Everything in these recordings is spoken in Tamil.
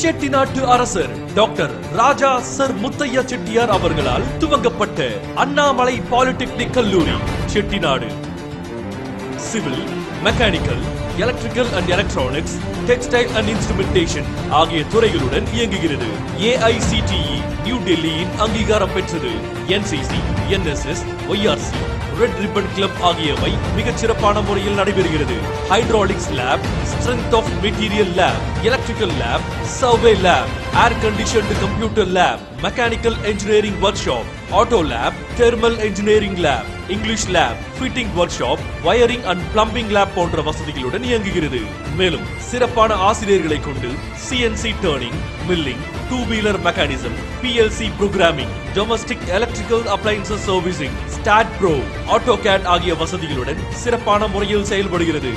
செட்டிநாட்டு அரசர் டாக்டர் ராஜா சர் முத்தையா செட்டியார் அவர்களால் துவங்கப்பட்ட அண்ணாமலை பாலிடெக்னிக் கல்லூரி Chettinad. Civil, mechanical, electrical and electronics, textile and instrumentation ஆகிய துறைகளுடன் இயங்குகிறது. AICTE நியூ டெல்லியின் அங்கீகாரம் பெற்றது. NCC, NSS, YRC, red ribbon club ஆகியவை மிகச் சிறப்பான முறையில் நடைபெறுகிறது. Hydraulics lab, strength of material lab, electrical lab, survey lab, air conditioned computer lab, mechanical engineering work shop, auto lab, thermal engineering lab, English lab, fitting work shop, wiring and plumbing lab போன்ற வசதிகளுடன் இயங்குகிறது. மேலும் சிறப்பான ஆசிரியர்களை கொண்டு CNC turning, milling, two wheeler mechanism, PLC programming, domestic electrical appliances servicing, STAAD Pro, AutoCAD ஆகிய வசதிகளுடன் சிறப்பான முறையில் செயல்படுகிறது.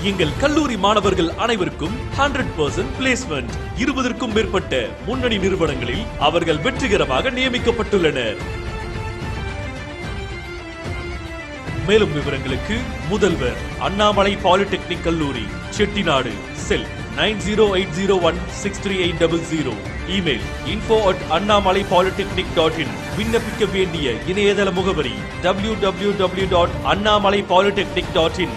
எங்கள் கல்லூரி மாணவர்கள் அனைவருக்கும் 100% பிளேஸ்மெண்ட். 20க்கும் மேற்பட்ட முன்னணி நிறுவனங்களில் அவர்கள் வெற்றிகரமாக நியமிக்கப்பட்டுள்ளனர். மேலும் விவரங்களுக்கு முதல்வர் அண்ணாமலை பாலிடெக்னிக் கல்லூரி செட்டிநாடு, செல் 9080163800, இமெயில் info@annamalaipolitechnic.in. விண்ணப்பிக்க வேண்டிய இணையதள முகவரி www.annamalaipolitechnic.in.